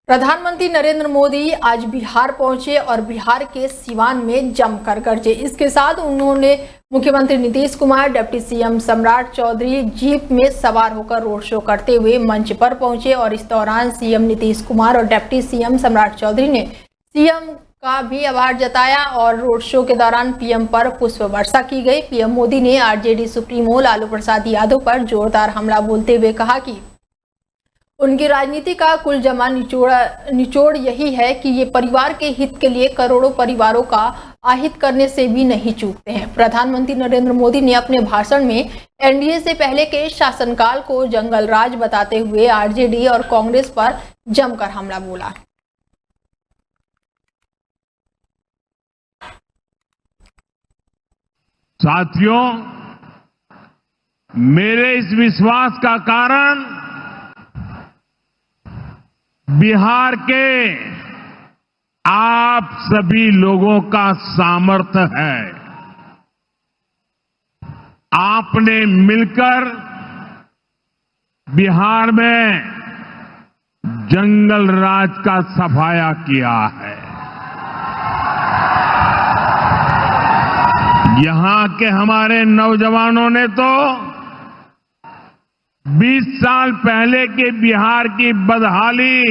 प्रधानमंत्री नरेंद्र मोदी आज बिहार पहुंचे और बिहार के सिवान में जमकर गरजे। इसके साथ उन्होंने मुख्यमंत्री नीतीश कुमार, डिप्टी सीएम सम्राट चौधरी जीप में सवार होकर रोड शो करते हुए मंच पर पहुंचे और इस दौरान सीएम नीतीश कुमार और डिप्टी सीएम सम्राट चौधरी ने सीएम का भी आभार जताया और रोड शो के दौरान पीएम पर पुष्प वर्षा की गई। पीएम मोदी ने आरजेडी सुप्रीमो लालू प्रसाद यादव पर जोरदार हमला बोलते हुए कहा कि उनकी राजनीति का कुल जमा निचोड़ यही है कि ये परिवार के हित के लिए करोड़ों परिवारों का आहित करने से भी नहीं चूकते हैं। प्रधानमंत्री नरेंद्र मोदी ने अपने भाषण में एनडीए से पहले के शासनकाल को जंगल राज बताते हुए आरजेडी और कांग्रेस पर जमकर हमला बोला। साथियों, मेरे इस विश्वास का कारण बिहार के आप सभी लोगों का सामर्थ्य है। आपने मिलकर बिहार में जंगल राज का सफाया किया है। यहां के हमारे नौजवानों ने तो 20 साल पहले के बिहार की बदहाली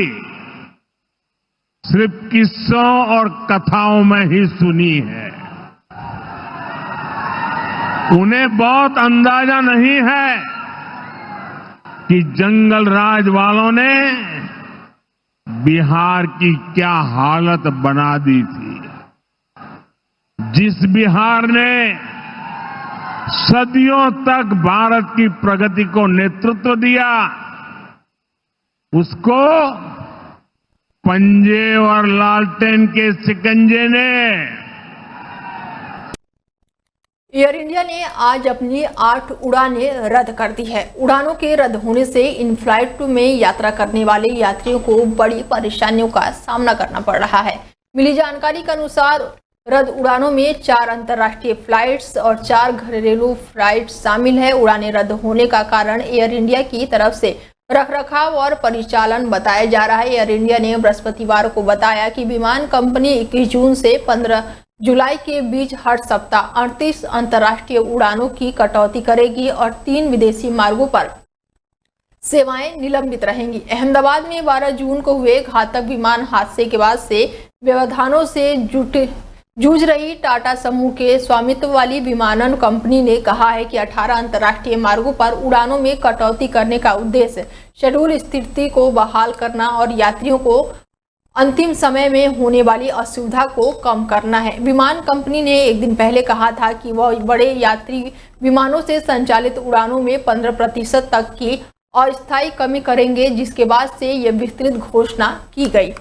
सिर्फ किस्सों और कथाओं में ही सुनी है। उन्हें बहुत अंदाजा नहीं है कि जंगल राज वालों ने बिहार की क्या हालत बना दी थी। जिस बिहार ने सदियों तक भारत की प्रगति को नेतृत्व दिया, उसको पंजे और लालटेन के शिकंजे ने। एयर इंडिया ने आज अपनी 8 उड़ानें रद्द कर दी है। उड़ानों के रद्द होने से इन फ्लाइट में यात्रा करने वाले यात्रियों को बड़ी परेशानियों का सामना करना पड़ रहा है। मिली जानकारी के अनुसार रद्द उड़ानों में 4 अंतर्राष्ट्रीय फ्लाइट्स और 4 घरेलू फ्लाइट्स शामिल है। उड़ानें रद्द होने का कारण एयर इंडिया की तरफ से रखरखाव और परिचालन बताया जा रहा है। एयर इंडिया ने बृहस्पतिवार को बताया कि विमान कंपनी 21 जून से 15 जुलाई के बीच हर सप्ताह 38 अंतर्राष्ट्रीय उड़ानों की कटौती करेगी और 3 विदेशी मार्गों पर सेवाएं निलंबित रहेंगी। अहमदाबाद में 12 जून को हुए घातक विमान हादसे के बाद से व्यवधानों से जूझ रही टाटा समूह के स्वामित्व वाली विमानन कंपनी ने कहा है कि 18 अंतर्राष्ट्रीय मार्गों पर उड़ानों में कटौती करने का उद्देश्य शेड्यूल स्थिति को बहाल करना और यात्रियों को अंतिम समय में होने वाली असुविधा को कम करना है। विमान कंपनी ने एक दिन पहले कहा था कि वह बड़े यात्री विमानों से संचालित उड़ानों में 15% तक की अस्थायी कमी करेंगे, जिसके बाद से यह विस्तृत घोषणा की गई।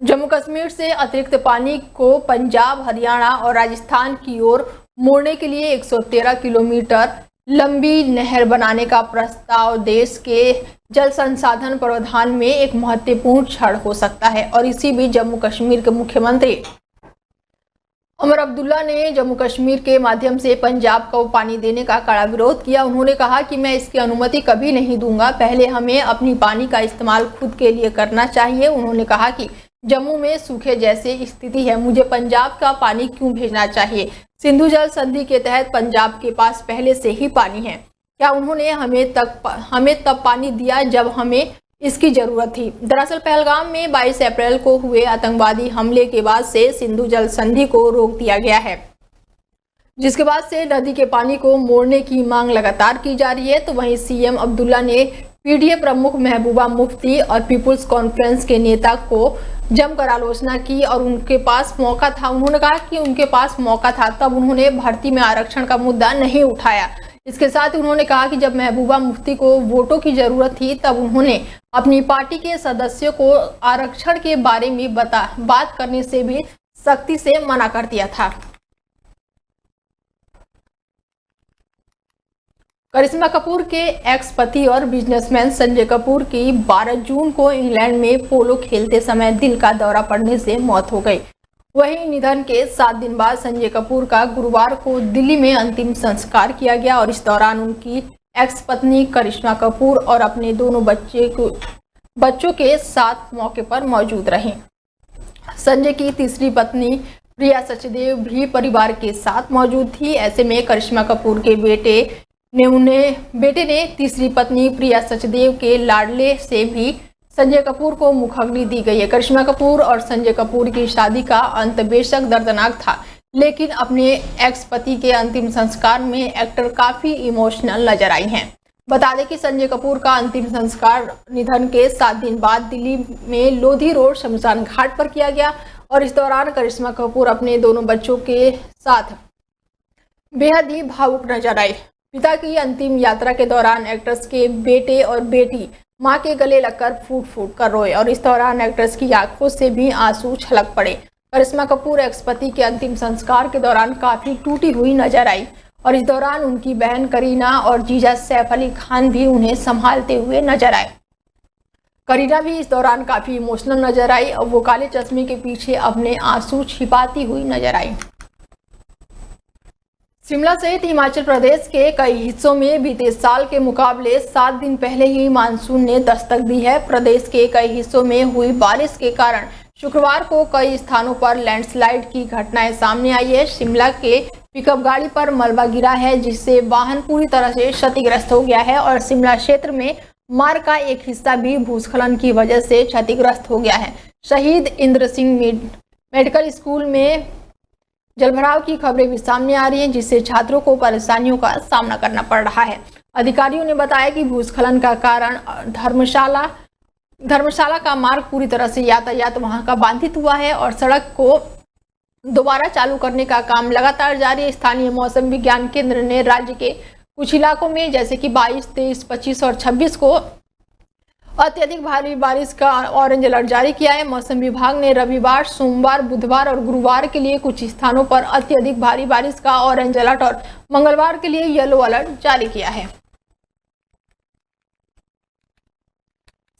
जम्मू कश्मीर से अतिरिक्त पानी को पंजाब, हरियाणा और राजस्थान की ओर मोड़ने के लिए 113 किलोमीटर लंबी नहर बनाने का प्रस्ताव देश के जल संसाधन प्रावधान में एक महत्वपूर्ण क्षण हो सकता है। और इसी बीच जम्मू कश्मीर के मुख्यमंत्री उमर अब्दुल्ला ने जम्मू कश्मीर के माध्यम से पंजाब को पानी देने का कड़ा विरोध किया। उन्होंने कहा कि मैं इसकी अनुमति कभी नहीं दूंगा। पहले हमें अपनी पानी का इस्तेमाल खुद के लिए करना चाहिए। उन्होंने कहा कि जम्मू में सूखे जैसी स्थिति है, मुझे पंजाब का पानी क्यों भेजना चाहिए? सिंधु जल संधि के तहत पंजाब के पास पहले से ही पानी है। क्या उन्होंने हमें तब पानी दिया जब हमें इसकी जरूरत थी? दरअसल पहलगाम में 22 अप्रैल को हुए आतंकवादी हमले के बाद से सिंधु जल संधि को रोक दिया गया है, जिसके बाद से नदी के पानी को मोड़ने की मांग लगातार की जा रही है। तो वहीं सीएम अब्दुल्ला ने पीडीए प्रमुख महबूबा मुफ्ती और पीपुल्स कॉन्फ्रेंस के नेता को जमकर आलोचना की और उनके पास मौका था। उन्होंने कहा कि उनके पास मौका था, तब उन्होंने भर्ती में आरक्षण का मुद्दा नहीं उठाया। इसके साथ उन्होंने कहा कि जब महबूबा मुफ्ती को वोटों की जरूरत थी, तब उन्होंने अपनी पार्टी के सदस्यों को आरक्षण के बारे में बात करने से भी सख्ती से मना कर दिया था। करिश्मा कपूर के एक्स पति और बिजनेसमैन संजय कपूर की 12 जून को इंग्लैंड में पोलो खेलते समय दिल का दौरा पड़ने से मौत हो गई। वहीं निधन के 7 दिन बाद संजय कपूर का गुरुवार को दिल्ली में अंतिम संस्कार किया गया और इस दौरान उनकी एक्स पत्नी करिश्मा कपूर और अपने दोनों बच्चे को बच्चों के साथ मौके पर मौजूद रहीं। संजय की तीसरी पत्नी प्रिया सचदेव भी परिवार के साथ मौजूद थी। ऐसे में करिश्मा कपूर के बेटे ने तीसरी पत्नी प्रिया सचदेव के लाडले से भी संजय कपूर को मुखाग्नि दी गई है। करिश्मा कपूर और संजय कपूर की शादी का अंत बेशक दर्दनाक था, लेकिन अपने एक्स पति के अंतिम संस्कार में एक्टर काफी इमोशनल नजर आई हैं। बता दें कि संजय कपूर का अंतिम संस्कार निधन के 7 दिन बाद दिल्ली में लोधी रोड शमशान घाट पर किया गया और इस दौरान करिश्मा कपूर अपने दोनों बच्चों के साथ बेहद ही भावुक नजर आई। पिता की अंतिम यात्रा के दौरान एक्ट्रेस के बेटे और बेटी मां के गले लगकर फूट फूट कर रोए और इस दौरान एक्ट्रेस की आंखों से भी आंसू छलक पड़े। करिश्मा कपूर एक्स पति के अंतिम संस्कार के दौरान काफी टूटी हुई नजर आई और इस दौरान उनकी बहन करीना और जीजा सैफ अली खान भी उन्हें संभालते हुए नजर आए। करीना भी इस दौरान काफी इमोशनल नजर आई और वो काले चश्मे के पीछे अपने आंसू छिपाती हुई नजर आई। शिमला सहित हिमाचल प्रदेश के कई हिस्सों में बीते साल के मुकाबले 7 दिन पहले ही मानसून ने दस्तक दी है। प्रदेश के कई हिस्सों में हुई बारिश के कारण शुक्रवार को कई स्थानों पर लैंडस्लाइड की घटनाएं सामने आई है। शिमला के पिकअप गाड़ी पर मलबा गिरा है, जिससे वाहन पूरी तरह से क्षतिग्रस्त हो गया है और शिमला क्षेत्र में मार्ग का एक हिस्सा भी भूस्खलन की वजह से क्षतिग्रस्त हो गया है। शहीद इंद्र सिंह मेडिकल स्कूल में जलभराव की खबरें भी सामने आ रही हैं, जिससे छात्रों को परेशानियों का सामना करना पड़ रहा है। अधिकारियों ने बताया कि भूस्खलन का कारण धर्मशाला का मार्ग पूरी तरह से यातायात वहां का बाधित हुआ है और सड़क को दोबारा चालू करने का काम लगातार जारी है। स्थानीय मौसम विज्ञान केंद्र ने राज्य के कुछ इलाकों में जैसे कि 22, 23, 25 और 26 को अत्यधिक भारी बारिश का ऑरेंज अलर्ट जारी किया है। मौसम विभाग ने रविवार, सोमवार, बुधवार और गुरुवार के लिए कुछ स्थानों पर अत्यधिक भारी बारिश का ऑरेंज अलर्ट और मंगलवार के लिए येलो अलर्ट जारी किया है।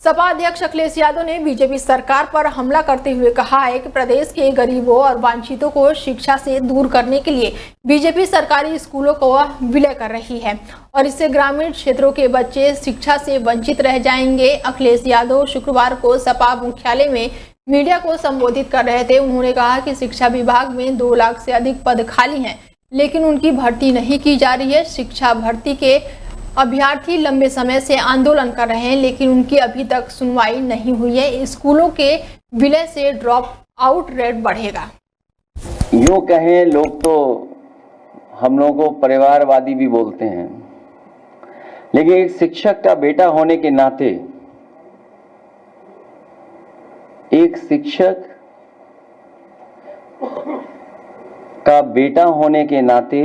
सपा अध्यक्ष अखिलेश यादव ने बीजेपी सरकार पर हमला करते हुए कहा है कि प्रदेश के गरीबों और वंचितों को शिक्षा से दूर करने के लिए बीजेपी सरकारी स्कूलों को विलय कर रही है और इससे ग्रामीण क्षेत्रों के बच्चे शिक्षा से वंचित रह जाएंगे। अखिलेश यादव शुक्रवार को सपा मुख्यालय में मीडिया को संबोधित कर रहे थे। उन्होंने कहा कि शिक्षा विभाग में 2 लाख से अधिक पद खाली हैं, लेकिन उनकी भर्ती नहीं की जा रही है। शिक्षा भर्ती के अभ्यर्थी लंबे समय से आंदोलन कर रहे हैं, लेकिन उनकी अभी तक सुनवाई नहीं हुई है। स्कूलों के विलय से ड्रॉप आउट रेट बढ़ेगा। यूं कहें लोग तो हम लोगों को परिवारवादी भी बोलते हैं, लेकिन एक शिक्षक का बेटा होने के नाते, एक शिक्षक का बेटा होने के नाते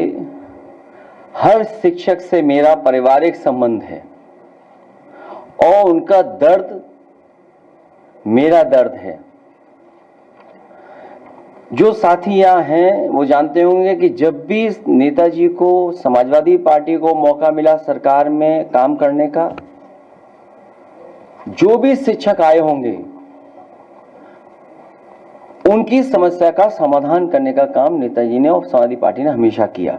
हर शिक्षक से मेरा पारिवारिक संबंध है और उनका दर्द मेरा दर्द है। जो साथी यहाँ हैं वो जानते होंगे कि जब भी नेताजी को, समाजवादी पार्टी को मौका मिला सरकार में काम करने का, जो भी शिक्षक आए होंगे उनकी समस्या का समाधान करने का काम नेताजी ने और समाजवादी पार्टी ने हमेशा किया।